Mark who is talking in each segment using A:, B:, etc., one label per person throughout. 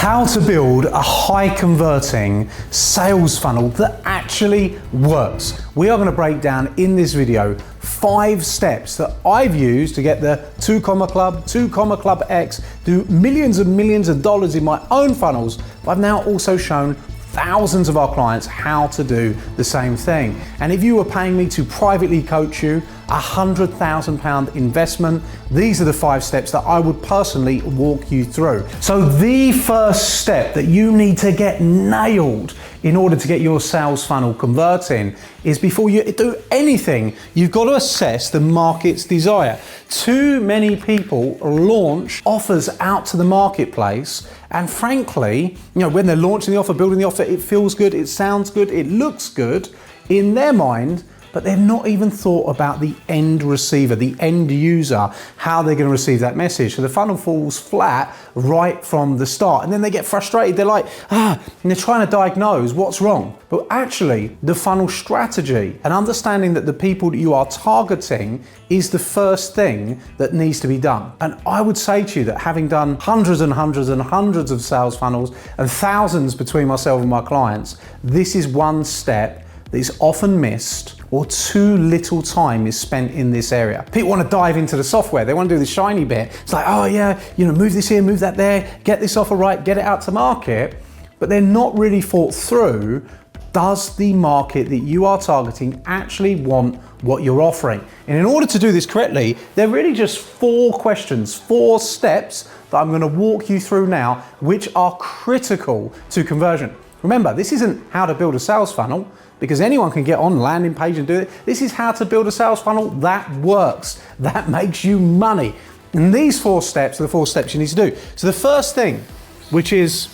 A: How to build a high converting sales funnel that actually works. We are going to break down in this video 5 steps that I've used to get the 2 Club, 2 Club X, do millions and millions of dollars in my own funnels. But I've now also shown thousands of our clients how to do the same thing. And if you were paying me to privately coach you, £100,000 investment, these are the 5 steps that I would personally walk you through. So the first step that you need to get nailed in order to get your sales funnel converting is before you do anything, you've got to assess the market's desire. Too many people launch offers out to the marketplace, and frankly, when they're launching the offer, building the offer, it feels good, it sounds good, it looks good in their mind, but they've not even thought about the end receiver, the end user, how they're going to receive that message. So the funnel falls flat right from the start. And then they get frustrated. They're like, and they're trying to diagnose what's wrong. But actually, the funnel strategy and understanding that the people that you are targeting is the first thing that needs to be done. And I would say to you that having done hundreds and hundreds and hundreds of sales funnels and thousands between myself and my clients, this is one step that is often missed, or too little time is spent in this area. People want to dive into the software. They want to do the shiny bit. It's like, oh yeah, move this here, move that there, get this offer right, get it out to market. But they're not really thought through, does the market that you are targeting actually want what you're offering? And in order to do this correctly, there are really just 4 questions, 4 steps that I'm going to walk you through now, which are critical to conversion. Remember, this isn't how to build a sales funnel, because anyone can get on landing page and do it. This is how to build a sales funnel that works, that makes you money. And these 4 steps are the 4 steps you need to do. So the first thing, which is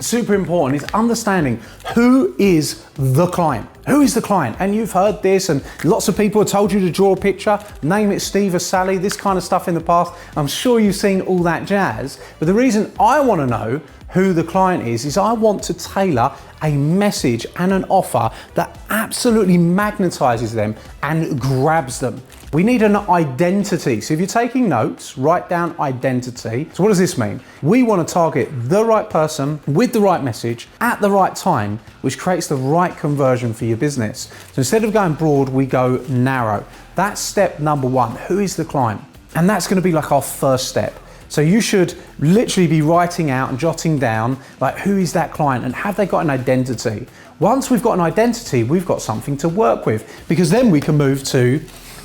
A: super important, is understanding who is the client. Who is the client? And you've heard this, and lots of people have told you to draw a picture, name it Steve or Sally, this kind of stuff in the past. I'm sure you've seen all that jazz. But the reason I want to know who the client is I want to tailor a message and an offer that absolutely magnetizes them and grabs them. We need an identity. So if you're taking notes, write down identity. So what does this mean? We want to target the right person with the right message at the right time, which creates the right conversion for your business. So instead of going broad, we go narrow. That's step number 1. Who is the client? And that's going to be like our first step. So you should literally be writing out and jotting down, like, who is that client and have they got an identity? Once we've got an identity, we've got something to work with, because then we can move to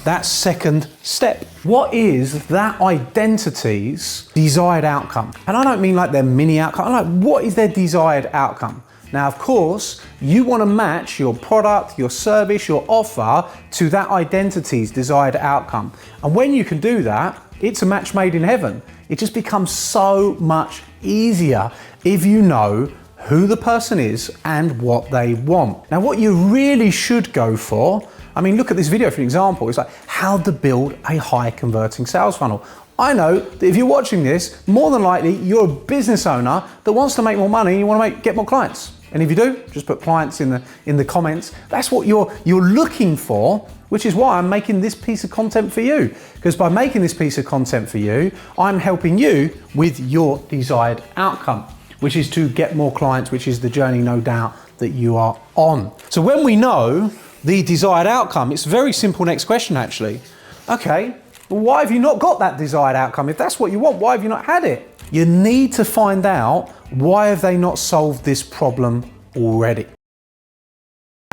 A: that second step. What is that identity's desired outcome? And I don't mean like their mini outcome, I'm like, what is their desired outcome? Now, of course, you want to match your product, your service, your offer to that identity's desired outcome. And when you can do that, it's a match made in heaven. It just becomes so much easier if you know who the person is and what they want. Now, what you really should go for, look at this video for an example. It's like how to build a high converting sales funnel. I know that if you're watching this, more than likely you're a business owner that wants to make more money and you want to get more clients. And if you do, just put clients in the comments. That's what you're looking for, which is why I'm making this piece of content for you. Because by making this piece of content for you, I'm helping you with your desired outcome, which is to get more clients, which is the journey, no doubt, that you are on. So when we know the desired outcome, it's a very simple next question, actually. Okay, well, why have you not got that desired outcome? If that's what you want, why have you not had it? You need to find out, why have they not solved this problem already?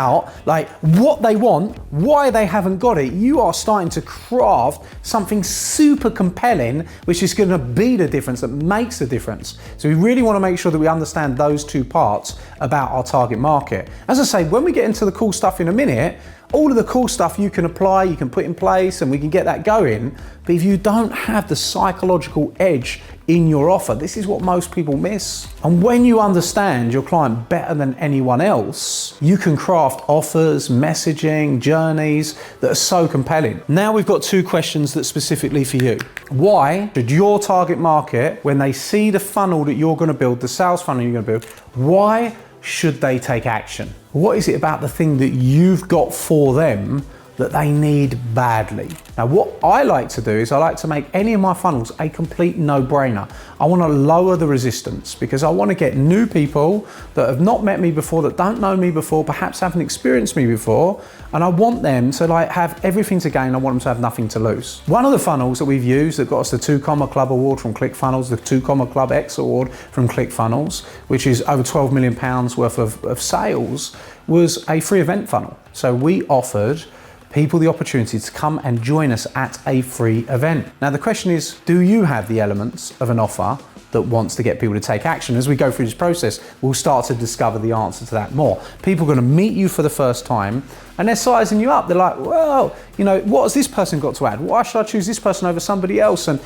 A: Out, like what they want, why they haven't got it, you are starting to craft something super compelling, which is going to be the difference, that makes the difference. So we really want to make sure that we understand those 2 parts about our target market. As I say, when we get into the cool stuff in a minute, all of the cool stuff you can apply, you can put in place, and we can get that going. But if you don't have the psychological edge in your offer, this is what most people miss. And when you understand your client better than anyone else, you can craft offers, messaging, journeys that are so compelling. Now we've got 2 questions that's specifically for you. Why should your target market, when they see the funnel that you're going to build, the sales funnel you're going to build, why should they take action? What is it about the thing that you've got for them that they need badly. Now, what I like to do is I like to make any of my funnels a complete no-brainer. I want to lower the resistance because I want to get new people that have not met me before, that don't know me before, perhaps haven't experienced me before, and I want them to have everything to gain. I want them to have nothing to lose. One of the funnels that we've used that got us the 2 Club Award from ClickFunnels, the 2 Club X Award from ClickFunnels, which is over £12 million worth of sales, was a free event funnel. So we offered people the opportunity to come and join us at a free event. Now the question is, do you have the elements of an offer that wants to get people to take action? As we go through this process, we'll start to discover the answer to that more. People are going to meet you for the first time and they're sizing you up. They're like, well, what has this person got to add? Why should I choose this person over somebody else? And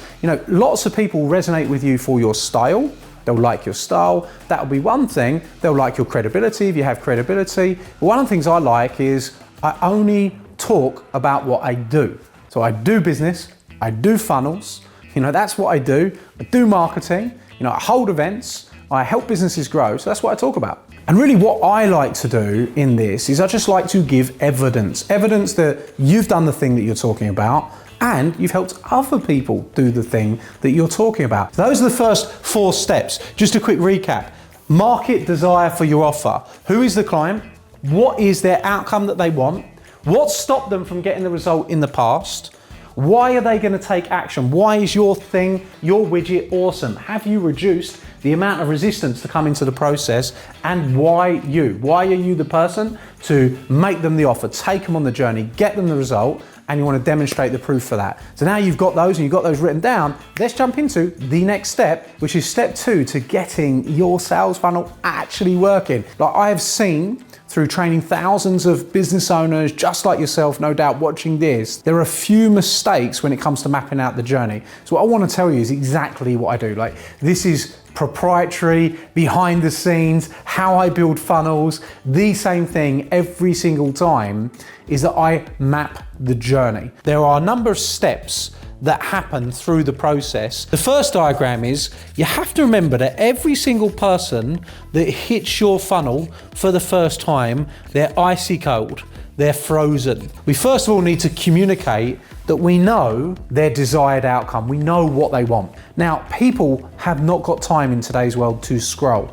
A: lots of people resonate with you for your style. They'll like your style. That'll be one thing. They'll like your credibility if you have credibility. One of the things I like is I only talk about what I do. So I do business, I do funnels, that's what I do. I do marketing, I hold events, I help businesses grow. So that's what I talk about. And really what I like to do in this is I just like to give evidence that you've done the thing that you're talking about and you've helped other people do the thing that you're talking about. Those are the first 4 steps. Just a quick recap. Market desire for your offer. Who is the client? What is their outcome that they want? What stopped them from getting the result in the past? Why are they going to take action? Why is your thing, your widget awesome? Have you reduced the amount of resistance to come into the process? And why you? Why are you the person to make them the offer, take them on the journey, get them the result, and you want to demonstrate the proof for that? So now you've got those and you've got those written down, let's jump into the next step, which is step 2 to getting your sales funnel actually working. Like I have seen through training thousands of business owners just like yourself, no doubt, watching this, there are a few mistakes when it comes to mapping out the journey. So what I want to tell you is exactly what I do. This is proprietary, behind the scenes, how I build funnels. The same thing every single time is that I map the journey. There are a number of steps that happen through the process. The first diagram is you have to remember that every single person that hits your funnel for the first time, they're icy cold, they're frozen. We first of all need to communicate that we know their desired outcome. We know what they want. Now, people have not got time in today's world to scroll.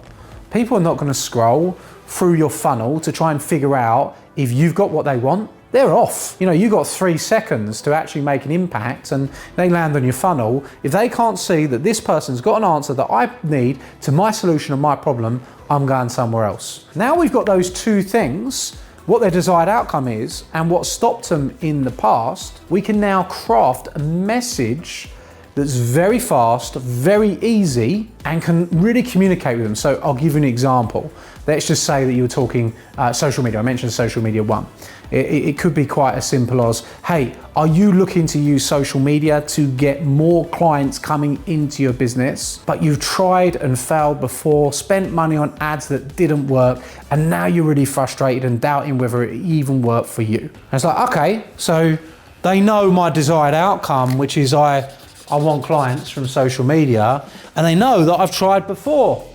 A: People are not going to scroll through your funnel to try and figure out if you've got what they want. They're off. You've got 3 seconds to actually make an impact and they land on your funnel. If they can't see that this person's got an answer that I need to my solution and my problem, I'm going somewhere else. Now we've got those 2 things, what their desired outcome is and what stopped them in the past, we can now craft a message that's very fast, very easy, and can really communicate with them. So I'll give you an example. Let's just say that you were talking social media. I mentioned social media one. It could be quite as simple as, hey, are you looking to use social media to get more clients coming into your business, but you've tried and failed before, spent money on ads that didn't work, and now you're really frustrated and doubting whether it even worked for you. And it's like, okay, so they know my desired outcome, which is I want clients from social media, and they know that I've tried before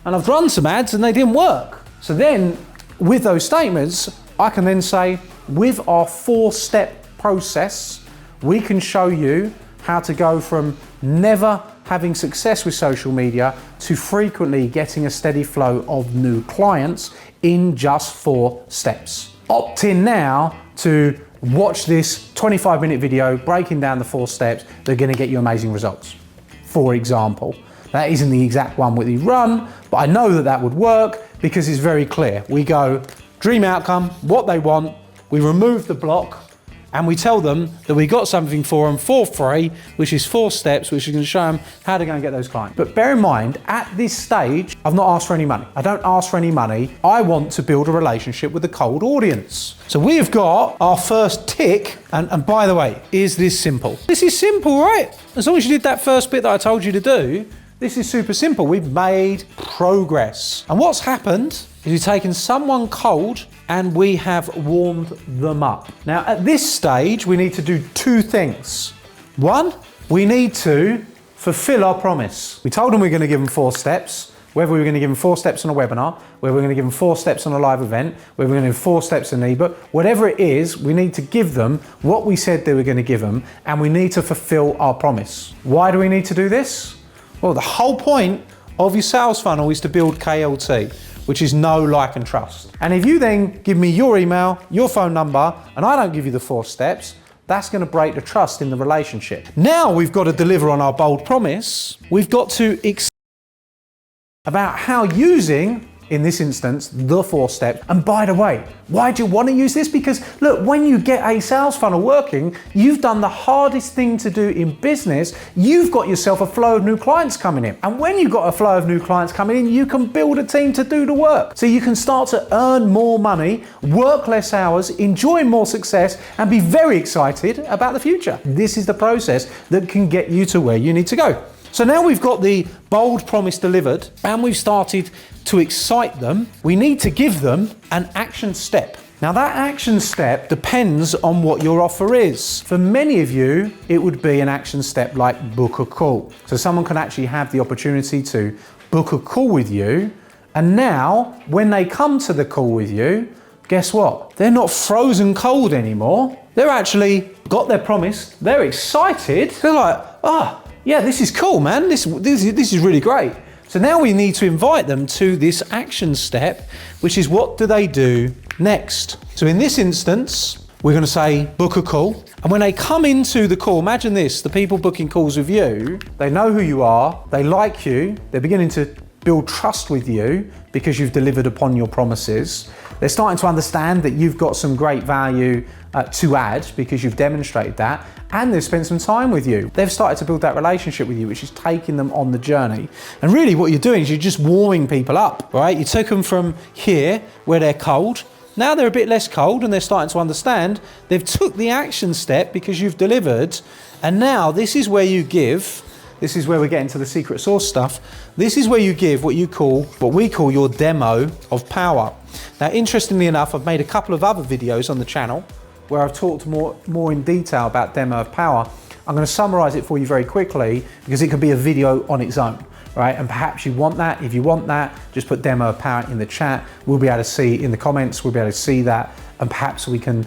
A: and I've run some ads and they didn't work. So then with those statements, I can then say, with our 4-step process, we can show you how to go from never having success with social media to frequently getting a steady flow of new clients in just 4 steps. Opt in now to watch this 25-minute video breaking down the 4 steps that are going to get you amazing results. For example, that isn't the exact one we run, but I know that that would work because it's very clear. We go dream outcome, what they want, we remove the block, and we tell them that we got something for them for free, which is 4 steps, which is going to show them how to go and get those clients. But bear in mind, at this stage, I've not asked for any money. I don't ask for any money. I want to build a relationship with a cold audience. So we have got our first tick, and by the way, is this simple? This is simple, right? As long as you did that first bit that I told you to do, this is super simple. We've made progress. And what's happened is we've taken someone cold and we have warmed them up. Now at this stage, we need to do 2 things. 1, we need to fulfill our promise. We told them we're going to give them 4 steps. whether we're going to give them 4 steps on a webinar, whether we're going to give them 4 steps on a live event, whether we're going to give 4 steps in an ebook, whatever it is, we need to give them what we said they were going to give them, and we need to fulfill our promise. Why do we need to do this? Well, the whole point of your sales funnel is to build KLT, which is know, like, and trust. And if you then give me your email, your phone number, and I don't give you the 4 steps, that's going to break the trust in the relationship. Now we've got to deliver on our bold promise. We've got to about how using, in this instance, the 4 steps. And by the way, why do you want to use this? Because look, when you get a sales funnel working, you've done the hardest thing to do in business. You've got yourself a flow of new clients coming in. And when you've got a flow of new clients coming in, you can build a team to do the work. So you can start to earn more money, work less hours, enjoy more success, and be very excited about the future. This is the process that can get you to where you need to go. So now we've got the bold promise delivered and we've started to excite them. We need to give them an action step. Now that action step depends on what your offer is. For many of you, it would be an action step like book a call. So someone can actually have the opportunity to book a call with you. And now when they come to the call with you, guess what? They're not frozen cold anymore. They're actually got their promise. They're excited. They're like, oh, yeah, this is cool, man. This is really great. So now we need to invite them to this action step, which is what do they do next? So in this instance, we're going to say book a call. And when they come into the call, imagine this, the people booking calls with you, they know who you are, they like you, they're beginning to build trust with you because you've delivered upon your promises. They're starting to understand that you've got some great value to add because you've demonstrated that, and they've spent some time with you. They've started to build that relationship with you, which is taking them on the journey. And really what you're doing is you're just warming people up, right? You took them from here where they're cold. Now they're a bit less cold and they're starting to understand. They've took the action step because you've delivered. And now this is where you give. This is where we're getting to the secret sauce stuff. This is where you give what we call your demo of power. Now, interestingly enough, I've made a couple of other videos on the channel where I've talked more in detail about demo of power. I'm going to summarize it for you very quickly because it could be a video on its own, right? And perhaps you want that. If you want that, just put demo of power in the chat. We'll be able to see in the comments, we'll be able to see that, and perhaps we can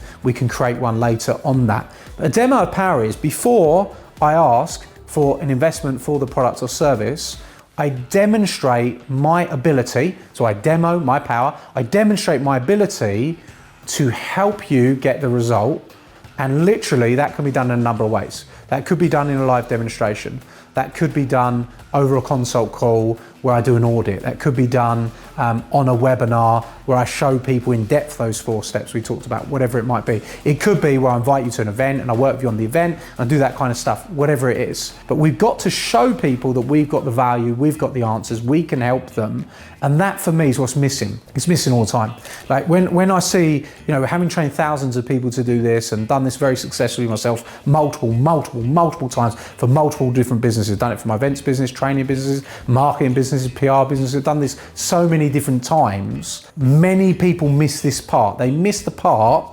A: create one later on that. But a demo of power is before I ask for an investment for the product or service, I demonstrate my ability, so I demo my power, I demonstrate my ability to help you get the result, and literally that can be done in a number of ways. That could be done in a live demonstration. That could be done over a consult call where I do an audit. That could be done on a webinar where I show people in depth those 4 steps we talked about, whatever it might be. It could be where I invite you to an event and I work with you on the event and I do that kind of stuff, whatever it is. But we've got to show people that we've got the value, we've got the answers, we can help them. And that for me is what's missing. It's missing all the time. Like when I see, having trained thousands of people to do this and done this very successfully myself, multiple times for multiple different businesses, done it for my events business, training businesses, marketing businesses, PR businesses, I've done this so many different times. Many people miss this part. They miss the part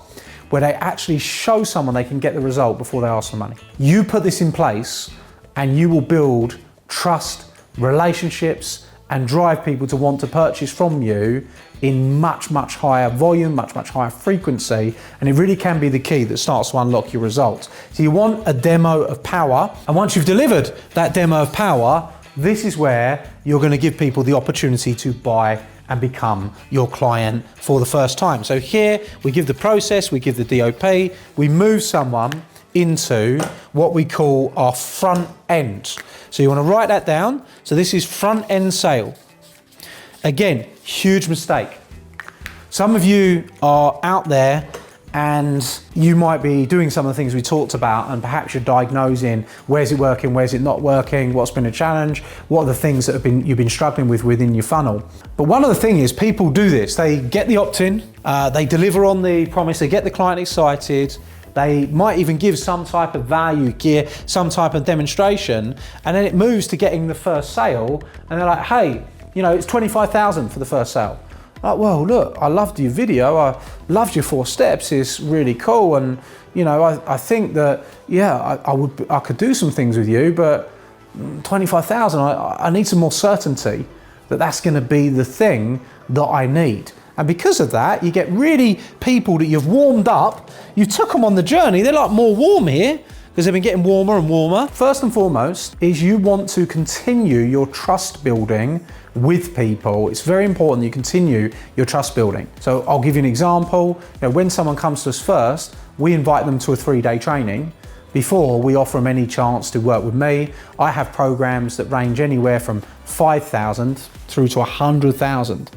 A: where they actually show someone they can get the result before they ask for money. You put this in place and you will build trust, relationships, and drive people to want to purchase from you in much higher volume, much higher frequency, and it really can be the key that starts to unlock your results. So you want a demo of power, and once you've delivered that demo of power, this is where you're going to give people the opportunity to buy and become your client for the first time. So here we give the process, we give the DOP, we move someone into what we call our front end. So you want to write that down. So this is front end sale. Again, huge mistake. Some of you are out there and you might be doing some of the things we talked about, and perhaps you're diagnosing where's it working, where's it not working, what's been a challenge, what are the things that you've been struggling with within your funnel. But one of the things is people do this. They get the opt-in, they deliver on the promise, they get the client excited, they might even give some type of value gear, some type of demonstration, and then it moves to getting the first sale, and they're like, hey, it's 25,000 for the first sale. Like, well, look, I loved your video. I loved your 4 steps. It's really cool. And, I think that, yeah, I could do some things with you, but 25,000, I need some more certainty. that that's going to be the thing that I need. And because of that, you get really people that you've warmed up, you took them on the journey, they're like more warm here, because they've been getting warmer and warmer. First and foremost is you want to continue your trust building with people. It's very important you continue your trust building. So I'll give you an example. When someone comes to us first, we invite them to a 3-day training before we offer them any chance to work with me. I have programs that range anywhere from 5,000 through to 100,000.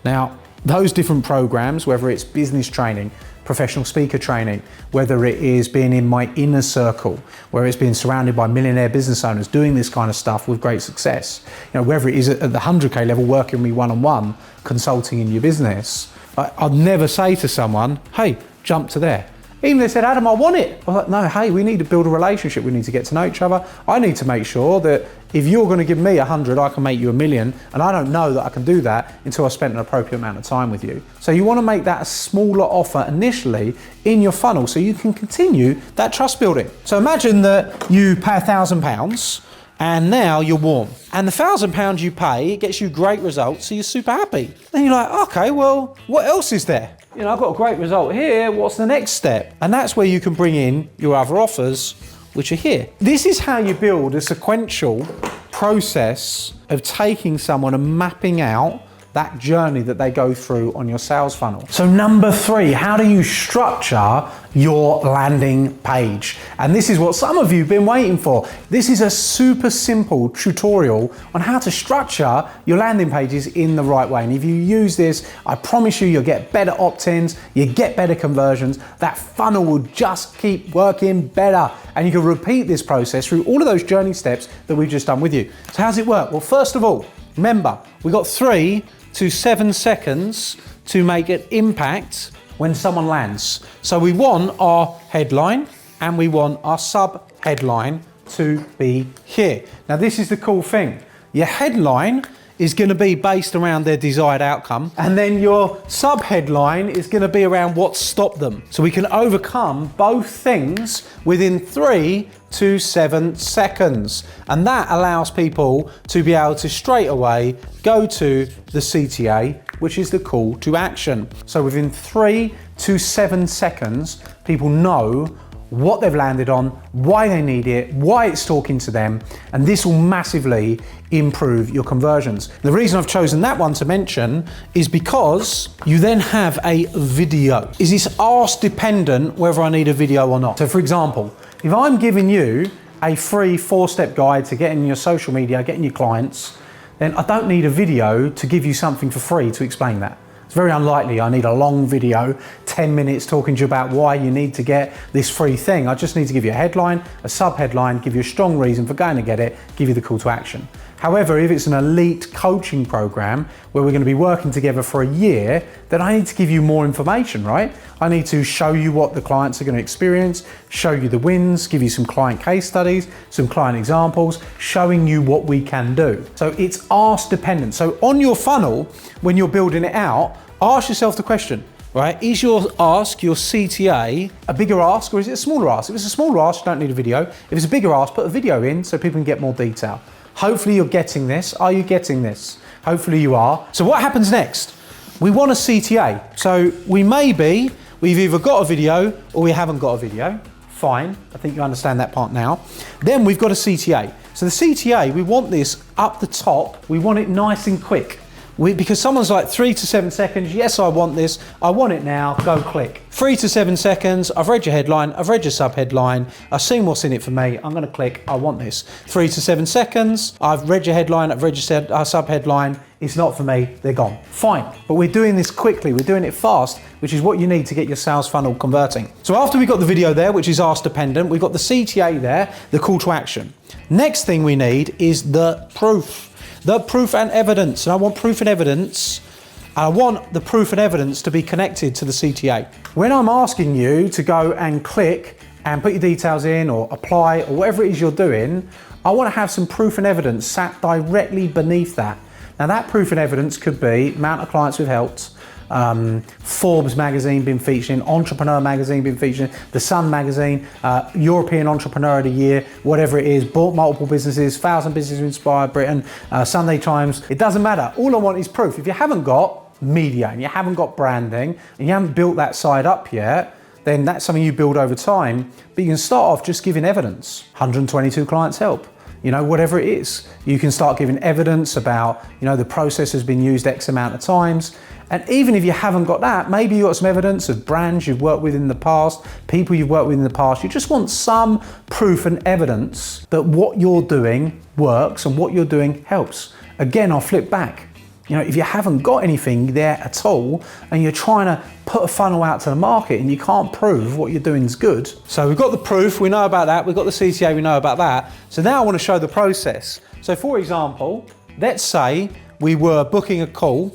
A: Now, those different programs, whether it's business training, professional speaker training, whether it is being in my inner circle, whether it's being surrounded by millionaire business owners doing this kind of stuff with great success, whether it is at the 100K level working with me one-on-one, consulting in your business, I'd never say to someone, hey, jump to there. Even if they said, Adam, I want it. I was like, no, hey, we need to build a relationship. We need to get to know each other. I need to make sure that if you're going to give me 100, I can make you 1,000,000. And I don't know that I can do that until I've spent an appropriate amount of time with you. So you want to make that a smaller offer initially in your funnel so you can continue that trust building. So imagine that you pay £1,000 and now you're warm. And the £1,000 you pay, it gets you great results, so you're super happy. Then you're like, okay, well, what else is there? I've got a great result here, what's the next step? And that's where you can bring in your other offers, which are here. This is how you build a sequential process of taking someone and mapping out that journey that they go through on your sales funnel. So number 3, how do you structure your landing page? And this is what some of you have been waiting for. This is a super simple tutorial on how to structure your landing pages in the right way. And if you use this, I promise you, you'll get better opt-ins, you get better conversions, that funnel will just keep working better. And you can repeat this process through all of those journey steps that we've just done with you. So how's it work? Well, first of all, remember, we got 3 to 7 seconds to make an impact when someone lands. So we want our headline and we want our sub headline to be here. Now this is the cool thing. Your headline is going to be based around their desired outcome, and then your sub headline is going to be around what stopped them. So we can overcome both things within 3 to 7 seconds. And that allows people to be able to straight away go to the CTA, which is the call to action. So within 3 to 7 seconds, people know what they've landed on, why they need it, why it's talking to them, and this will massively improve your conversions. The reason I've chosen that one to mention is because you then have a video. Is this ask dependent whether I need a video or not? So for example, if I'm giving you a free 4-step guide to getting your social media, getting your clients, then I don't need a video to give you something for free to explain that. It's very unlikely I need a long video, 10 minutes talking to you about why you need to get this free thing. I just need to give you a headline, a sub-headline, give you a strong reason for going to get it, give you the call to action. However, if it's an elite coaching program where we're going to be working together for a year, then I need to give you more information, right? I need to show you what the clients are going to experience, show you the wins, give you some client case studies, some client examples, showing you what we can do. So it's ask dependent. So on your funnel, when you're building it out, ask yourself the question, right? Is your ask, your CTA, a bigger ask or is it a smaller ask? If it's a smaller ask, you don't need a video. If it's a bigger ask, put a video in so people can get more detail. Hopefully you're getting this. Are you getting this? Hopefully you are. So what happens next? We want a CTA. So we've either got a video or we haven't got a video. Fine, I think you understand that part now. Then we've got a CTA. So the CTA, we want this up the top. We want it nice and quick. Because someone's like 3 to 7 seconds, yes, I want this, I want it now, go click. 3 to 7 seconds, I've read your headline, I've read your sub-headline, I've seen what's in it for me, I'm gonna click, I want this. 3 to 7 seconds, I've read your headline, I've read your sub-headline, it's not for me, they're gone. Fine, but we're doing this quickly, we're doing it fast, which is what you need to get your sales funnel converting. So after we've got the video there, which is ask dependent, we've got the CTA there, the call to action. Next thing we need is the proof. The proof and evidence, and I want proof and evidence, and I want the proof and evidence to be connected to the CTA. When I'm asking you to go and click and put your details in or apply or whatever it is you're doing, I want to have some proof and evidence sat directly beneath that. Now that proof and evidence could be amount of clients we've helped, Forbes magazine been featured in, Entrepreneur magazine been featured in, The Sun magazine, European Entrepreneur of the Year, whatever it is, bought multiple businesses, 1,000 businesses inspired Britain, Sunday Times. It doesn't matter. All I want is proof. If you haven't got media and you haven't got branding and you haven't built that side up yet, then that's something you build over time. But you can start off just giving evidence. 122 clients help. You know, whatever it is. You can start giving evidence about, you know, the process has been used X amount of times. And even if you haven't got that, maybe you've got some evidence of brands you've worked with in the past, people you've worked with in the past. You just want some proof and evidence that what you're doing works and what you're doing helps. Again, I'll flip back. You know, if you haven't got anything there at all and you're trying to put a funnel out to the market and you can't prove what you're doing is good. So we've got the proof, we know about that. We've got the CTA, we know about that. So now I want to show the process. So for example, let's say we were booking a call.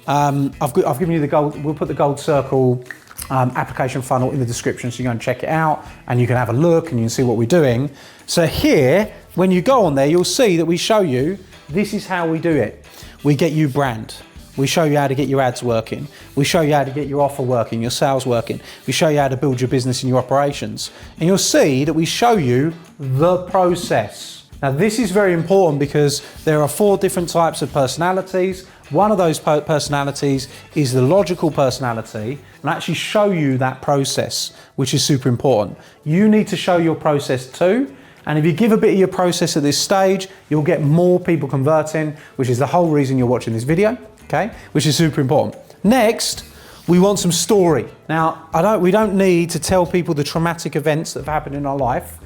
A: I've given you the gold, we'll put the gold circle application funnel in the description so you can go and check it out and you can have a look and you can see what we're doing. So here, when you go on there, you'll see that we show you, this is how we do it. We get you brand. We show you how to get your ads working. We show you how to get your offer working, your sales working. We show you how to build your business and your operations. And you'll see that we show you the process. Now this is very important because there are 4 different types of personalities. One of those personalities is the logical personality, and I actually show you that process, which is super important. You need to show your process too. And if you give a bit of your process at this stage, you'll get more people converting, which is the whole reason you're watching this video, okay? Which is super important. Next, we want some story. Now, we don't need to tell people the traumatic events that have happened in our life.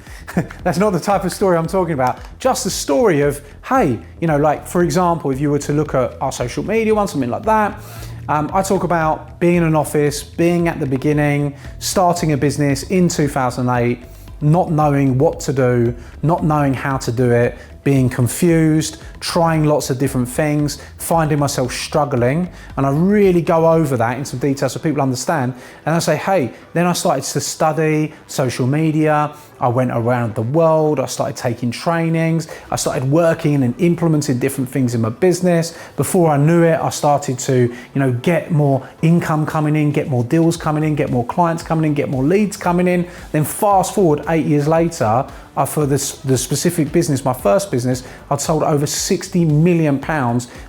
A: That's not the type of story I'm talking about. Just the story of, hey, you know, like for example, if you were to look at our social media one, something like that, I talk about being in an office, being at the beginning, starting a business in 2008, not knowing what to do, not knowing how to do it, being confused, trying lots of different things, finding myself struggling. And I really go over that in some detail so people understand. And I say, hey, then I started to study social media. I went around the world. I started taking trainings. I started working and implementing different things in my business. Before I knew it, I started to, you know, get more income coming in, get more deals coming in, get more clients coming in, get more leads coming in. Then fast forward 8 years later, for the specific business, my first business, I'd sold over £60 million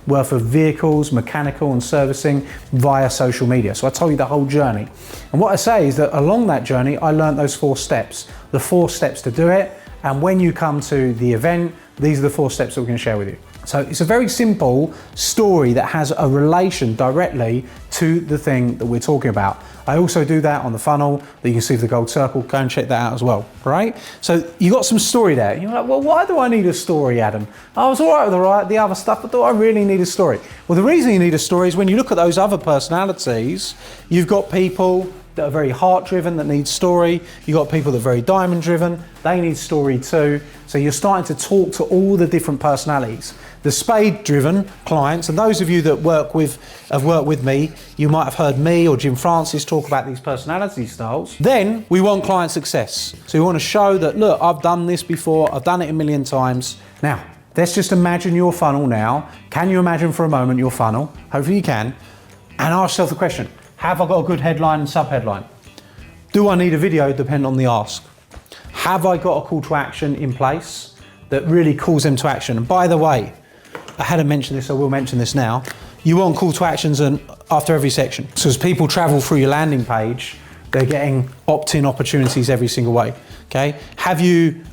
A: worth of vehicles, mechanical and servicing via social media. So I told you the whole journey. And what I say is that along that journey, I learned those 4 steps, the 4 steps to do it. And when you come to the event, these are the 4 steps that we're going to share with you. So it's a very simple story that has a relation directly to the thing that we're talking about. I also do that on the funnel that you can see for the gold circle. Go and check that out as well, right? So you got some story there. You're like, well, why do I need a story, Adam? I was all right with the other stuff, but do I really need a story? Well, the reason you need a story is when you look at those other personalities, you've got people that are very heart-driven that need story. You've got people that are very diamond-driven. They need story too. So you're starting to talk to all the different personalities. The spade-driven clients, and those of you that have worked with me, you might have heard me or Jim Francis talk about these personality styles. Then we want client success. So we want to show that, look, I've done this before, I've done it a million times. Now, let's just imagine your funnel now. Can you imagine for a moment your funnel? Hopefully you can. And ask yourself the question, have I got a good headline and sub-headline? Do I need a video? Depend on the ask. Have I got a call to action in place that really calls them to action? And by the way, I hadn't mentioned this, I will mention this now. You want call to actions after every section. So as people travel through your landing page, they're getting opt-in opportunities every single way, okay?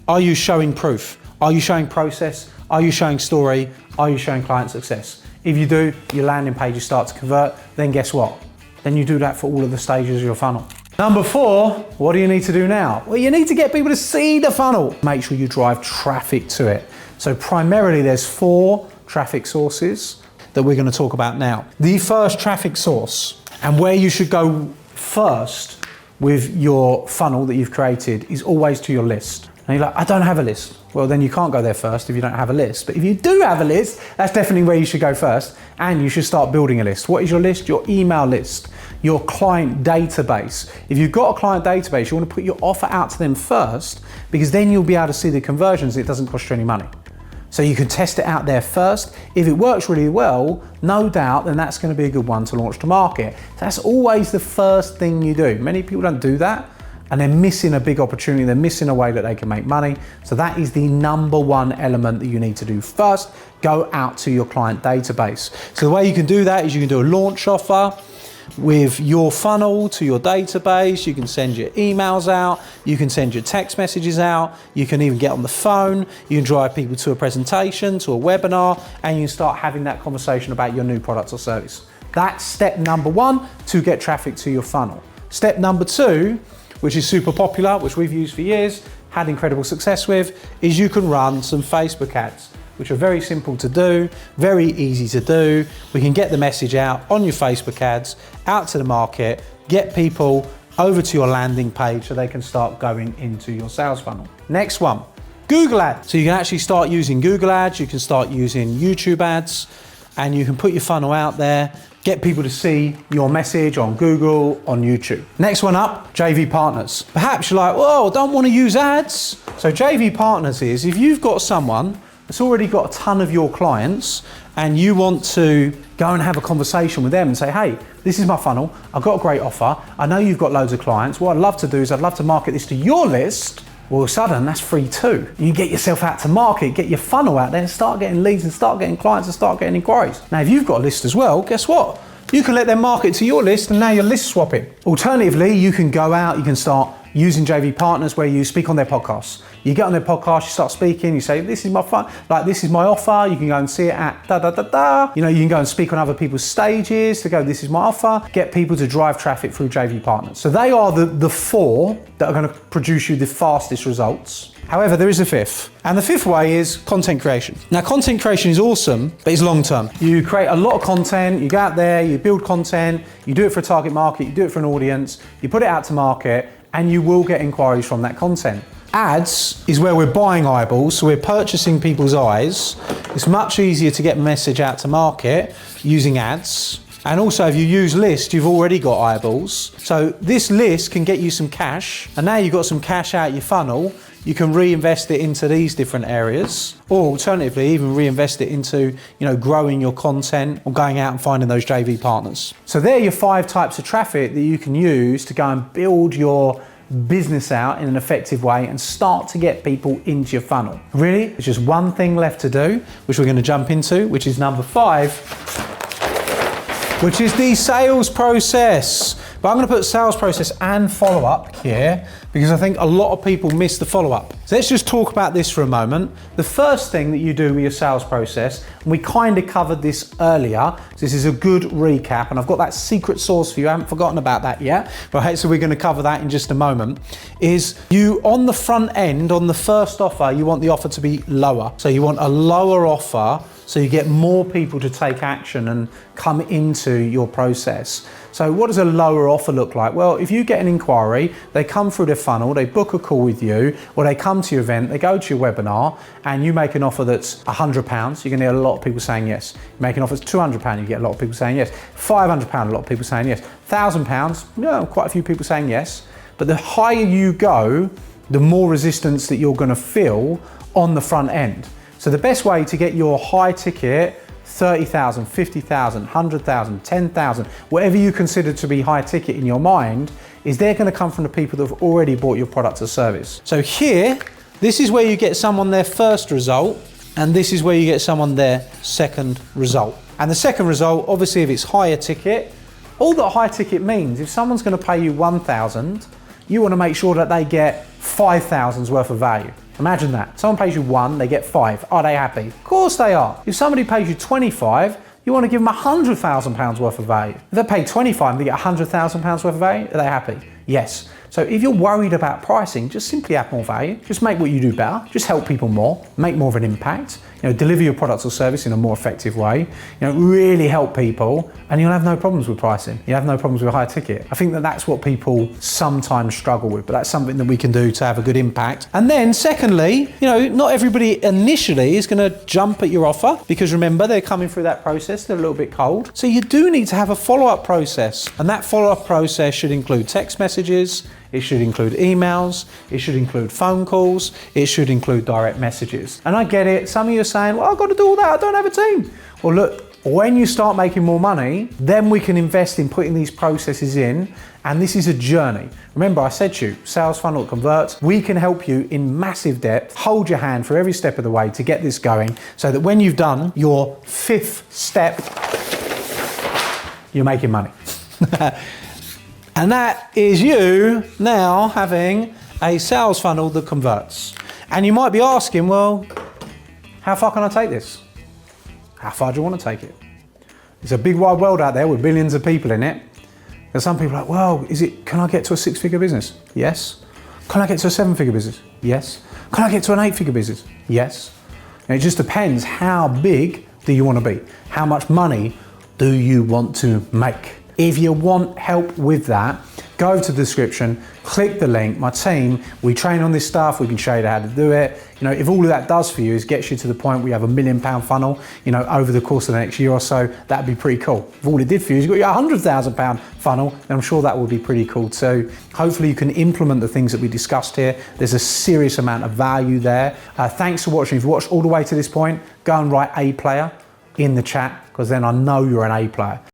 A: Are you showing proof? Are you showing process? Are you showing story? Are you showing client success? If you do, your landing pages start to convert, then guess what? Then you do that for all of the stages of your funnel. Number 4, what do you need to do now? Well, you need to get people to see the funnel. Make sure you drive traffic to it. So primarily there's 4 traffic sources that we're going to talk about now. The first traffic source and where you should go first with your funnel that you've created is always to your list. And you're like, I don't have a list. Well, then you can't go there first if you don't have a list. But if you do have a list, that's definitely where you should go first. And you should start building a list. What is your list? Your email list, your client database. If you've got a client database, you want to put your offer out to them first, because then you'll be able to see the conversions. It doesn't cost you any money. So you can test it out there first. If it works really well, no doubt, then that's going to be a good one to launch to market. So that's always the first thing you do. Many people don't do that, and they're missing a big opportunity. They're missing a way that they can make money. So that is the number one element that you need to do first. Go out to your client database. So the way you can do that is you can do a launch offer with your funnel to your database. You can send your emails out, you can send your text messages out, you can even get on the phone, you can drive people to a presentation, to a webinar, and you can start having that conversation about your new product or service. That's step number one to get traffic to your funnel. Step number two, which is super popular, which we've used for years, had incredible success with, is you can run some Facebook ads, which are very simple to do, very easy to do. We can get the message out on your Facebook ads, out to the market, get people over to your landing page so they can start going into your sales funnel. Next one, Google ads. So you can actually start using Google ads, you can start using YouTube ads, and you can put your funnel out there, get people to see your message on Google, on YouTube. Next one up, JV partners. Perhaps you're like, oh, I don't want to use ads. So JV partners is if you've got someone that's already got a ton of your clients and you want to go and have a conversation with them and say, hey, this is my funnel, I've got a great offer, I know you've got loads of clients, what I'd love to do is I'd love to market this to your list. Well, all of a sudden, that's free too. You get yourself out to market, get your funnel out there and start getting leads and start getting clients and start getting inquiries. Now, if you've got a list as well, guess what? You can let them market to your list and now you're list swapping. Alternatively, you can go out, you can start using JV partners where you speak on their podcasts. You get on their podcast, you start speaking, you say, this is my fun, like this is my offer. You can go and see it at da-da-da-da. You know, you can go and speak on other people's stages to go, this is my offer. Get people to drive traffic through JV partners. So they are the four that are going to produce you the fastest results. However, there is a fifth. And the fifth way is content creation. Now, content creation is awesome, but it's long-term. You create a lot of content, you go out there, you build content, you do it for a target market, you do it for an audience, you put it out to market, and you will get inquiries from that content. Ads is where we're buying eyeballs, so we're purchasing people's eyes. It's much easier to get a message out to market using ads. And also, if you use lists, you've already got eyeballs. So this list can get you some cash, and now you've got some cash out your funnel, you can reinvest it into these different areas, or alternatively, even reinvest it into, growing your content or going out and finding those JV partners. So there are your 5 types of traffic that you can use to go and build your business out in an effective way and start to get people into your funnel. Really, there's just one thing left to do, which we're going to jump into, which is number 5, which is the sales process. But I'm going to put sales process and follow-up here because I think a lot of people miss the follow-up. So let's just talk about this for a moment. The first thing that you do with your sales process, and we kind of covered this earlier, so this is a good recap, and I've got that secret sauce for you, I haven't forgotten about that yet, right? So we're going to cover that in just a moment, is you, on the front end, on the first offer, you want the offer to be lower. So you want a lower offer so you get more people to take action and come into your process. So what does a lower offer look like? Well, if you get an inquiry, they come through the funnel, they book a call with you, or they come to your event, they go to your webinar, and you make an offer that's £100, you're gonna get a lot of people saying yes. You make an offer that's £200, you get a lot of people saying yes. £500, a lot of people saying yes. £1,000, quite a few people saying yes. But the higher you go, the more resistance that you're gonna feel on the front end. So the best way to get your high ticket, 30,000, 50,000, 100,000, 10,000, whatever you consider to be high ticket in your mind, is they're going to come from the people that have already bought your product or service. So here, this is where you get someone their first result, and this is where you get someone their second result. And the second result, obviously if it's higher ticket, all that high ticket means, if someone's going to pay you 1,000, you want to make sure that they get 5,000's worth of value. Imagine that. Someone pays you 1, they get 5. Are they happy? Of course they are. If somebody pays you 25, you want to give them £100,000 worth of value. If they pay 25 and they get £100,000 worth of value, are they happy? Yes. So if you're worried about pricing, just simply add more value. Just make what you do better. Just help people more. Make more of an impact. Deliver your products or service in a more effective way. Really help people, and you'll have no problems with pricing. You'll have no problems with high ticket. I think that that's what people sometimes struggle with, but that's something that we can do to have a good impact. And then secondly, not everybody initially is going to jump at your offer, because remember, they're coming through that process. They're a little bit cold. So you do need to have a follow-up process, and that follow-up process should include text messages, messages, it should include emails, it should include phone calls, it should include direct messages. And I get it, some of you are saying, well, I've got to do all that, I don't have a team. Well, look, when you start making more money, then we can invest in putting these processes in, and this is a journey. Remember, I said to you, sales funnel that converts, we can help you in massive depth, hold your hand for every step of the way to get this going, so that when you've done your 5th step, you're making money. And that is you now having a sales funnel that converts. And you might be asking, well, how far can I take this? How far do you want to take it? It's a big wide world out there with billions of people in it. And some people are like, well, can I get to a 6-figure business? Yes. Can I get to a 7-figure business? Yes. Can I get to an 8-figure business? Yes. And it just depends, how big do you want to be? How much money do you want to make? If you want help with that, go to the description, click the link. My team, we train on this stuff, we can show you how to do it. You know, if all of that does for you is gets you to the point where you have a £1 million funnel, you know, over the course of the next year or so, that'd be pretty cool. If all it did for you is you got your £100,000 funnel, then I'm sure that would be pretty cool too. Hopefully you can implement the things that we discussed here. There's a serious amount of value there. Thanks for watching. If you watched all the way to this point, go and write A player in the chat, because then I know you're an A player.